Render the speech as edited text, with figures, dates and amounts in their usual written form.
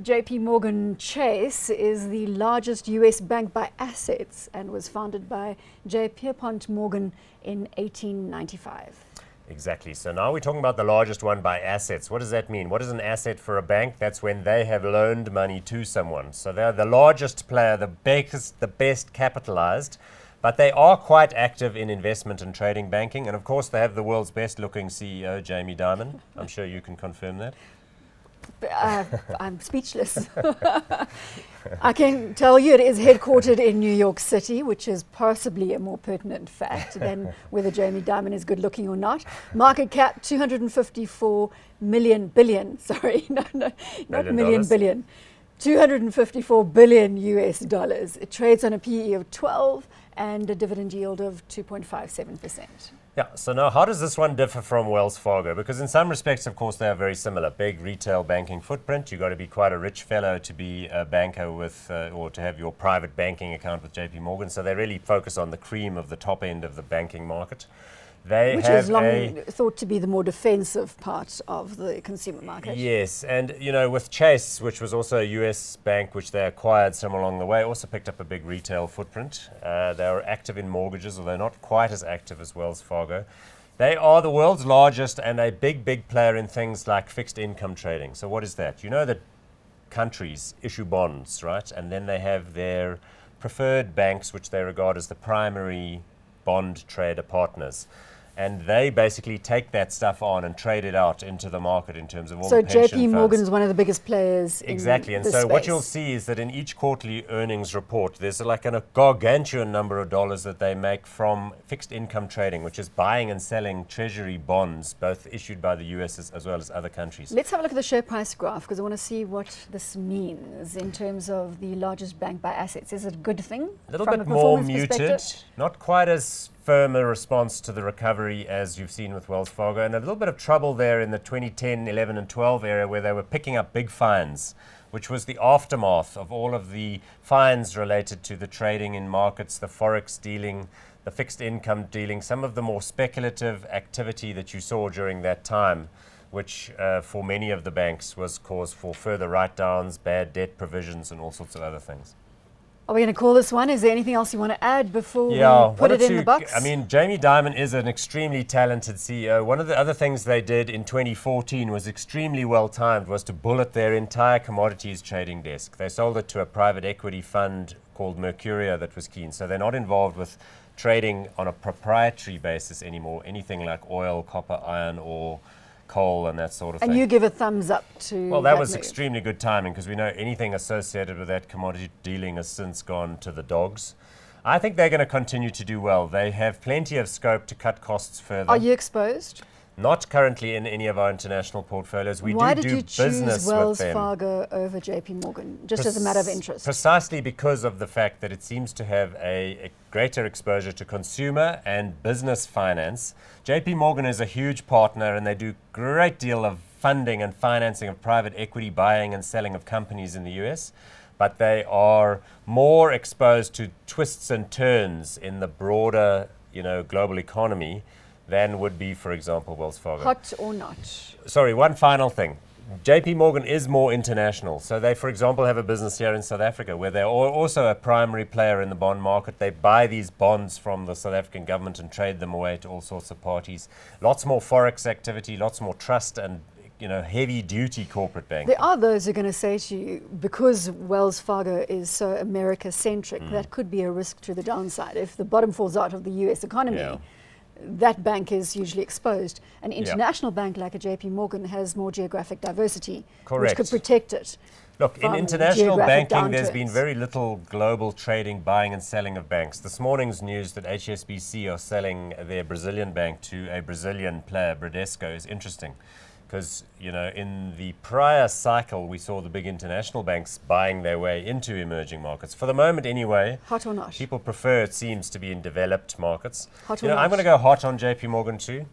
JP Morgan Chase is the largest US bank by assets and was founded by Pierpont Morgan in 1895. Exactly. So now we're talking about the largest one by assets. What does that mean? What is an asset for a bank? That's when they have loaned money to someone. So they're the largest player, the best capitalized, but they are quite active in investment and trading banking. And of course, they have the world's best looking CEO, Jamie Dimon. I'm sure you can confirm that. I'm speechless. I can tell you it is headquartered in New York City, which is possibly a more pertinent fact than whether Jamie Dimon is good looking or not. Market cap 254 billion. Billion. 254 billion US dollars. It trades on a PE of 12 and a dividend yield of 2.57%. Yeah, so now how does this one differ from Wells Fargo? Because in some respects, of course, they are very similar. Big retail banking footprint. You've got to be quite a rich fellow to be a banker with, or to have your private banking account with JP Morgan. So they really focus on the cream of the top end of the banking market. Which is long thought to be the more defensive part of the consumer market. Yes, and you know, with Chase, which was also a US bank, which they acquired some along the way, also picked up a big retail footprint. They are active in mortgages, although not quite as active as Wells Fargo. They are the world's largest and a big player in things like fixed income trading. So what is that? You know that countries issue bonds, right? And then they have their preferred banks, which they regard as the primary bond trader partners. And they basically take that stuff on and trade it out into the market in terms of all the pension funds. So JP Morgan is one of the biggest players exactly. in And this so space. what you'll see is that in each quarterly earnings report, there's like a gargantuan number of dollars that they make from fixed income trading, which is buying and selling treasury bonds, both issued by the US as well as other countries. Let's have a look at the share price graph, because I want to see what this means in terms of the largest bank by assets. Is it a good thing? A little bit more muted, not quite as firm a response to the recovery as you've seen with Wells Fargo, and a little bit of trouble there in the 2010, 11 and 12 area where they were picking up big fines, which was the aftermath of all of the fines related to the trading in markets, the forex dealing, the fixed income dealing, some of the more speculative activity that you saw during that time, which for many of the banks was cause for further write-downs, bad debt provisions and all sorts of other things. Are we going to call this one? Is there anything else you want to add before we put it in the box? I mean, Jamie Dimon is an extremely talented CEO. One of the other things they did in 2014 was extremely well timed, was to bullet their entire commodities trading desk. They sold it to a private equity fund called Mercuria that was keen. So they're not involved with trading on a proprietary basis anymore, anything like oil, copper, iron, or coal and that sort of thing. And you give a thumbs up to Well, that was extremely good timing, because we know anything associated with that commodity dealing has since gone to the dogs. I think they're going to continue to do well. They have plenty of scope to cut costs further. Are you exposed? Not currently in any of our international portfolios. Why did you choose Wells Fargo over JP Morgan, just as a matter of interest? Precisely because of the fact that it seems to have a greater exposure to consumer and business finance. JP Morgan is a huge partner, and they do a great deal of funding and financing of private equity buying and selling of companies in the US. But they are more exposed to twists and turns in the broader, global economy than would be, for example, Wells Fargo. Hot or not? Sorry, one final thing. JP Morgan is more international. So they, for example, have a business here in South Africa where they're also a primary player in the bond market. They buy these bonds from the South African government and trade them away to all sorts of parties. Lots more forex activity, lots more trust and heavy-duty corporate banking. There are those who are going to say to you, because Wells Fargo is so America-centric, that could be a risk to the downside. If the bottom falls out of the US economy, that bank is usually exposed. An international bank like a JP Morgan has more geographic diversity, which could protect it. Look, in international banking, there's been very little global trading, buying and selling of banks. This morning's news that HSBC are selling their Brazilian bank to a Brazilian player, Bradesco, is interesting. Because, in the prior cycle, we saw the big international banks buying their way into emerging markets. For the moment, anyway, hot or not? People prefer, it seems, to be in developed markets. Hot or not? I'm going to go hot on JP Morgan too.